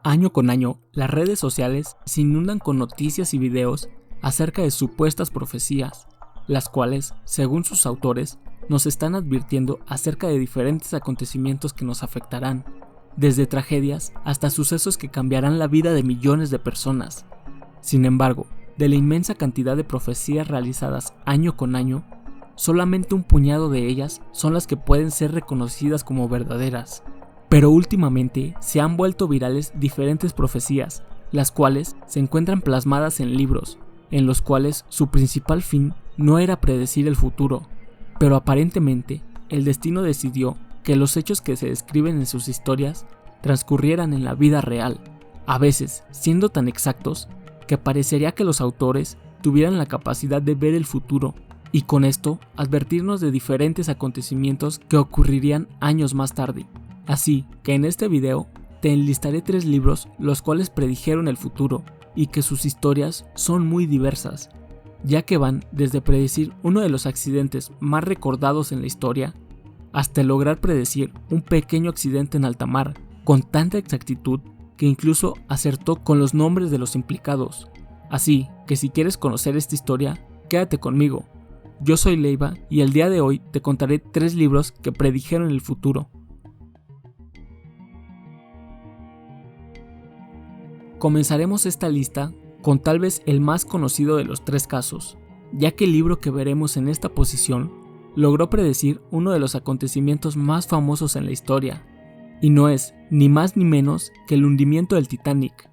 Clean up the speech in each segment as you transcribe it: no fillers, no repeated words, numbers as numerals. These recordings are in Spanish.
Año con año, las redes sociales se inundan con noticias y videos acerca de supuestas profecías, las cuales, según sus autores, nos están advirtiendo acerca de diferentes acontecimientos que nos afectarán, desde tragedias hasta sucesos que cambiarán la vida de millones de personas. Sin embargo, de la inmensa cantidad de profecías realizadas año con año, solamente un puñado de ellas son las que pueden ser reconocidas como verdaderas. Pero últimamente se han vuelto virales diferentes profecías, las cuales se encuentran plasmadas en libros, en los cuales su principal fin no era predecir el futuro, pero aparentemente el destino decidió que los hechos que se describen en sus historias transcurrieran en la vida real, a veces siendo tan exactos que parecería que los autores tuvieran la capacidad de ver el futuro y con esto advertirnos de diferentes acontecimientos que ocurrirían años más tarde. Así que en este video te enlistaré 3 libros los cuales predijeron el futuro y que sus historias son muy diversas, ya que van desde predecir uno de los accidentes más recordados en la historia hasta lograr predecir un pequeño accidente en alta mar con tanta exactitud que incluso acertó con los nombres de los implicados. Así que si quieres conocer esta historia, quédate conmigo. Yo soy Leiva y el día de hoy te contaré 3 libros que predijeron el futuro. Comenzaremos esta lista con tal vez el más conocido de los 3 casos, ya que el libro que veremos en esta posición logró predecir uno de los acontecimientos más famosos en la historia, y no es ni más ni menos que el hundimiento del Titanic.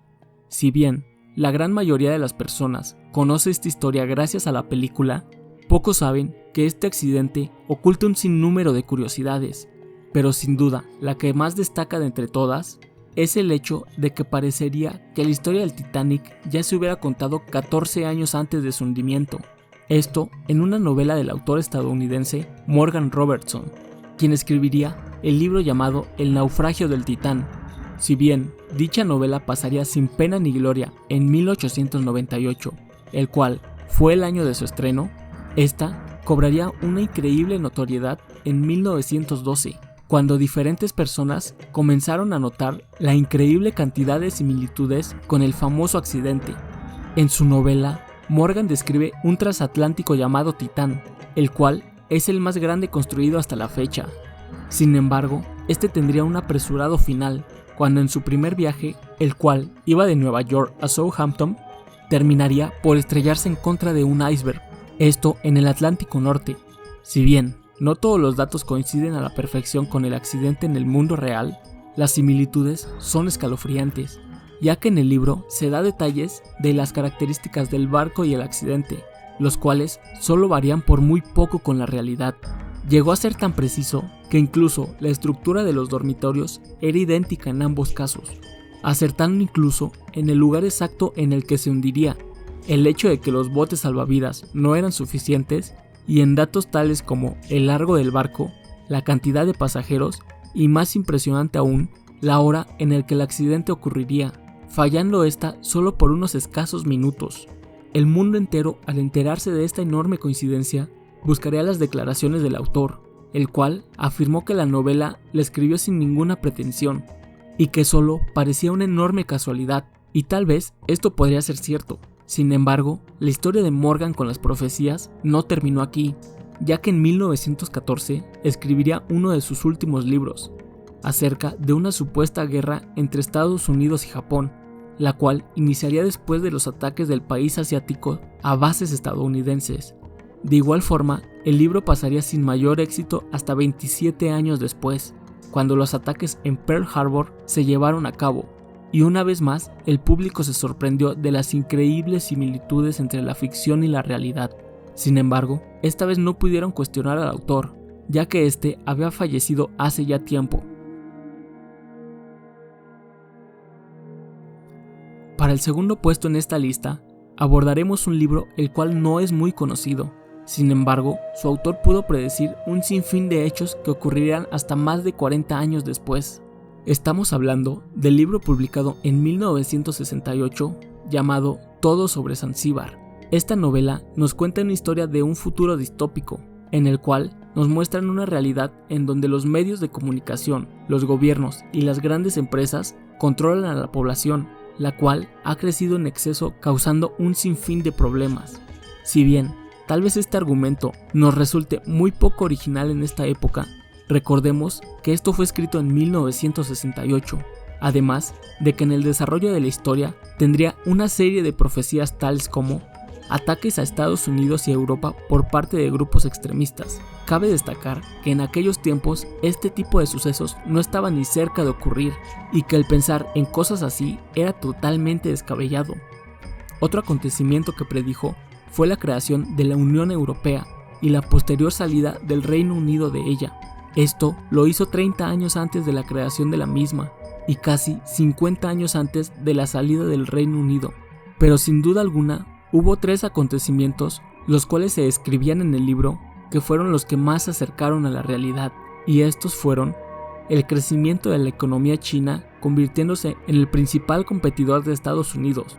Si bien la gran mayoría de las personas conoce esta historia gracias a la película, pocos saben que este accidente oculta un sinnúmero de curiosidades, pero sin duda la que más destaca de entre todas es el hecho de que parecería que la historia del Titanic ya se hubiera contado 14 años antes de su hundimiento. Esto en una novela del autor estadounidense Morgan Robertson, quien escribiría el libro llamado El naufragio del Titán. Si bien dicha novela pasaría sin pena ni gloria en 1898, el cual fue el año de su estreno, esta cobraría una increíble notoriedad en 1912. Cuando diferentes personas comenzaron a notar la increíble cantidad de similitudes con el famoso accidente. En su novela, Morgan describe un transatlántico llamado Titán, el cual es el más grande construido hasta la fecha. Sin embargo, este tendría un apresurado final, cuando en su primer viaje, el cual iba de Nueva York a Southampton, terminaría por estrellarse en contra de un iceberg, esto en el Atlántico Norte. Si bien no todos los datos coinciden a la perfección con el accidente en el mundo real, las similitudes son escalofriantes, ya que en el libro se da detalles de las características del barco y el accidente, los cuales solo varían por muy poco con la realidad. Llegó a ser tan preciso que incluso la estructura de los dormitorios era idéntica en ambos casos, acertando incluso en el lugar exacto en el que se hundiría. El hecho de que los botes salvavidas no eran suficientes y en datos tales como el largo del barco, la cantidad de pasajeros y más impresionante aún, la hora en la que el accidente ocurriría, fallando esta solo por unos escasos minutos. El mundo entero, al enterarse de esta enorme coincidencia, buscaría las declaraciones del autor, el cual afirmó que la novela la escribió sin ninguna pretensión y que solo parecía una enorme casualidad, y tal vez esto podría ser cierto. Sin embargo, la historia de Morgan con las profecías no terminó aquí, ya que en 1914 escribiría uno de sus últimos libros, acerca de una supuesta guerra entre Estados Unidos y Japón, la cual iniciaría después de los ataques del país asiático a bases estadounidenses. De igual forma, el libro pasaría sin mayor éxito hasta 27 años después, cuando los ataques en Pearl Harbor se llevaron a cabo. Y una vez más, el público se sorprendió de las increíbles similitudes entre la ficción y la realidad. Sin embargo, esta vez no pudieron cuestionar al autor, ya que este había fallecido hace ya tiempo. Para el segundo puesto en esta lista, abordaremos un libro el cual no es muy conocido. Sin embargo, su autor pudo predecir un sinfín de hechos que ocurrirían hasta más de 40 años después. Estamos hablando del libro publicado en 1968 llamado Todo sobre Zanzíbar. Esta novela nos cuenta una historia de un futuro distópico, en el cual nos muestran una realidad en donde los medios de comunicación, los gobiernos y las grandes empresas controlan a la población, la cual ha crecido en exceso causando un sinfín de problemas. Si bien tal vez este argumento nos resulte muy poco original en esta época, recordemos que esto fue escrito en 1968, además de que en el desarrollo de la historia tendría una serie de profecías tales como ataques a Estados Unidos y Europa por parte de grupos extremistas. Cabe destacar que en aquellos tiempos este tipo de sucesos no estaba ni cerca de ocurrir y que el pensar en cosas así era totalmente descabellado. Otro acontecimiento que predijo fue la creación de la Unión Europea y la posterior salida del Reino Unido de ella. Esto lo hizo 30 años antes de la creación de la misma y casi 50 años antes de la salida del Reino Unido. Pero sin duda alguna, hubo 3 acontecimientos, los cuales se describían en el libro, que fueron los que más se acercaron a la realidad, y estos fueron el crecimiento de la economía china convirtiéndose en el principal competidor de Estados Unidos.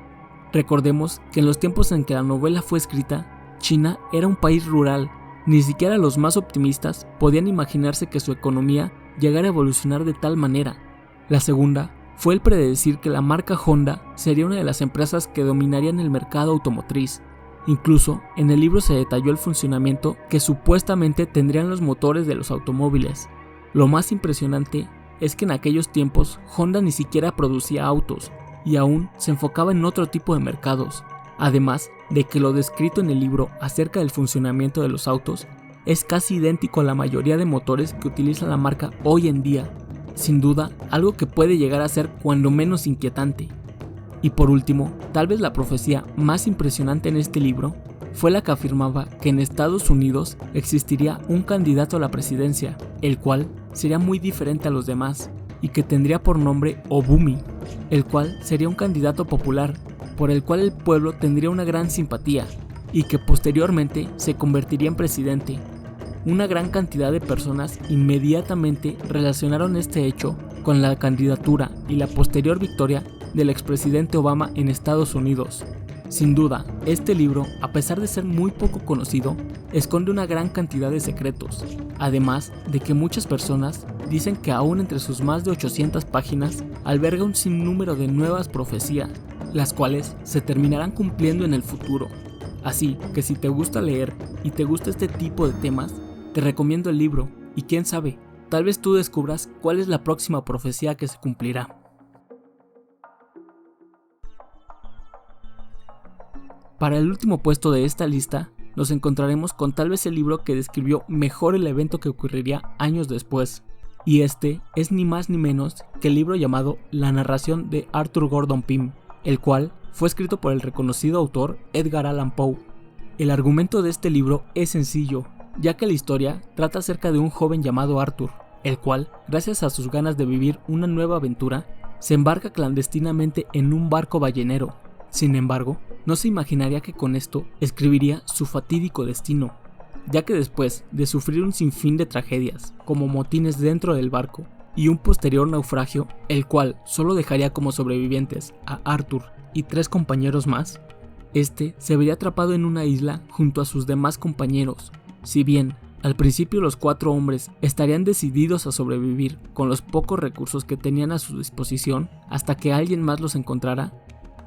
Recordemos que en los tiempos en que la novela fue escrita, China era un país rural, ni siquiera los más optimistas podían imaginarse que su economía llegara a evolucionar de tal manera. La segunda fue el predecir que la marca Honda sería una de las empresas que dominarían el mercado automotriz. Incluso en el libro se detalló el funcionamiento que supuestamente tendrían los motores de los automóviles. Lo más impresionante es que en aquellos tiempos Honda ni siquiera producía autos y aún se enfocaba en otro tipo de mercados, además de que lo descrito en el libro acerca del funcionamiento de los autos es casi idéntico a la mayoría de motores que utiliza la marca hoy en día. Sin duda, algo que puede llegar a ser cuando menos inquietante. Y por último, tal vez la profecía más impresionante en este libro fue la que afirmaba que en Estados Unidos existiría un candidato a la presidencia, el cual sería muy diferente a los demás y que tendría por nombre Obumi, el cual sería un candidato popular por el cual el pueblo tendría una gran simpatía y que posteriormente se convertiría en presidente. Una gran cantidad de personas inmediatamente relacionaron este hecho con la candidatura y la posterior victoria del expresidente Obama en Estados Unidos. Sin duda, este libro, a pesar de ser muy poco conocido, esconde una gran cantidad de secretos, además de que muchas personas dicen que aún entre sus más de 800 páginas alberga un sinnúmero de nuevas profecías, las cuales se terminarán cumpliendo en el futuro. Así que si te gusta leer y te gusta este tipo de temas, te recomiendo el libro y quién sabe, tal vez tú descubras cuál es la próxima profecía que se cumplirá. Para el último puesto de esta lista, nos encontraremos con tal vez el libro que describió mejor el evento que ocurriría años después, y este es ni más ni menos que el libro llamado La narración de Arthur Gordon Pym, el cual fue escrito por el reconocido autor Edgar Allan Poe. El argumento de este libro es sencillo, ya que la historia trata acerca de un joven llamado Arthur, el cual, gracias a sus ganas de vivir una nueva aventura, se embarca clandestinamente en un barco ballenero. Sin embargo, no se imaginaría que con esto escribiría su fatídico destino, ya que después de sufrir un sinfín de tragedias, como motines dentro del barco y un posterior naufragio, el cual solo dejaría como sobrevivientes a Arthur y 3 compañeros más, este se vería atrapado en una isla junto a sus demás compañeros. Si bien al principio los 4 hombres estarían decididos a sobrevivir con los pocos recursos que tenían a su disposición hasta que alguien más los encontrara,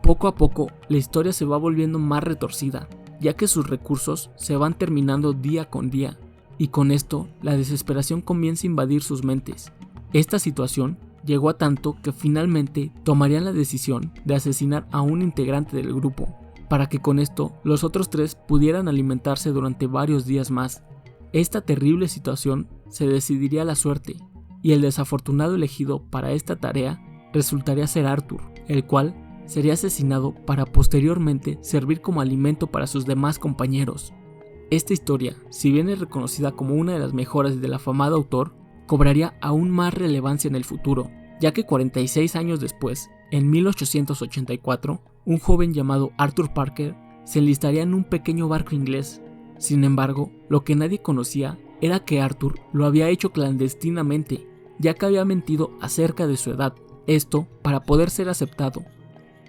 poco a poco la historia se va volviendo más retorcida, ya que sus recursos se van terminando día con día, y con esto la desesperación comienza a invadir sus mentes. Esta situación llegó a tanto que finalmente tomarían la decisión de asesinar a un integrante del grupo, para que con esto los otros 3 pudieran alimentarse durante varios días más. Esta terrible situación se decidiría a la suerte, y el desafortunado elegido para esta tarea resultaría ser Arthur, el cual sería asesinado para posteriormente servir como alimento para sus demás compañeros. Esta historia, si bien es reconocida como una de las mejores del afamado autor, cobraría aún más relevancia en el futuro, ya que 46 años después, en 1884, un joven llamado Arthur Parker se enlistaría en un pequeño barco inglés. Sin embargo, lo que nadie conocía era que Arthur lo había hecho clandestinamente, ya que había mentido acerca de su edad, esto para poder ser aceptado.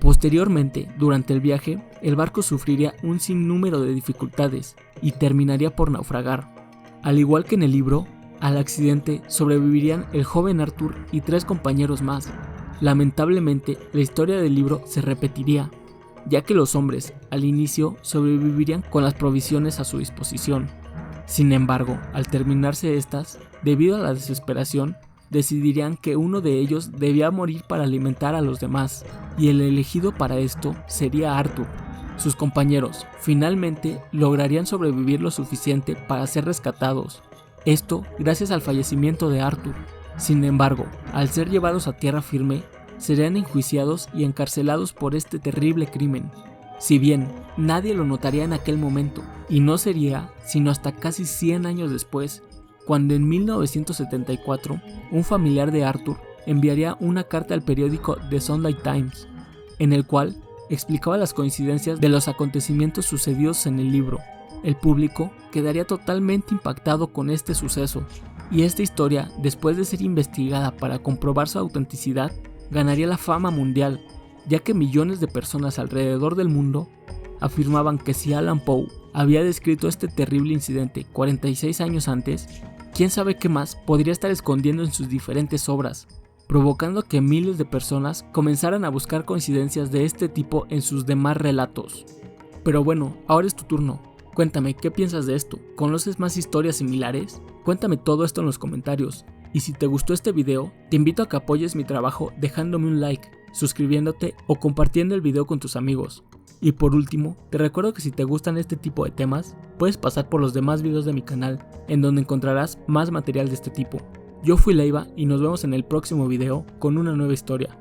Posteriormente, durante el viaje, el barco sufriría un sinnúmero de dificultades y terminaría por naufragar. Al igual que en el libro, al accidente sobrevivirían el joven Arthur y 3 compañeros más. Lamentablemente, la historia del libro se repetiría, ya que los hombres, al inicio, sobrevivirían con las provisiones a su disposición. Sin embargo, al terminarse estas, debido a la desesperación, decidirían que uno de ellos debía morir para alimentar a los demás, y el elegido para esto sería Arthur. Sus compañeros finalmente lograrían sobrevivir lo suficiente para ser rescatados, esto gracias al fallecimiento de Arthur. Sin embargo, al ser llevados a tierra firme, serían enjuiciados y encarcelados por este terrible crimen. Si bien nadie lo notaría en aquel momento, y no sería sino hasta casi 100 años después, cuando en 1974 un familiar de Arthur enviaría una carta al periódico The Sunday Times, en el cual explicaba las coincidencias de los acontecimientos sucedidos en el libro. El público quedaría totalmente impactado con este suceso, y esta historia, después de ser investigada para comprobar su autenticidad, ganaría la fama mundial, ya que millones de personas alrededor del mundo afirmaban que si Allan Poe había descrito este terrible incidente 46 años antes, quién sabe qué más podría estar escondiendo en sus diferentes obras, provocando que miles de personas comenzaran a buscar coincidencias de este tipo en sus demás relatos. Pero bueno, ahora es tu turno. Cuéntame, ¿qué piensas de esto? ¿Conoces más historias similares? Cuéntame todo esto en los comentarios. Y si te gustó este video, te invito a que apoyes mi trabajo dejándome un like, suscribiéndote o compartiendo el video con tus amigos. Y por último, te recuerdo que si te gustan este tipo de temas, puedes pasar por los demás videos de mi canal, en donde encontrarás más material de este tipo. Yo fui Leiva y nos vemos en el próximo video con una nueva historia.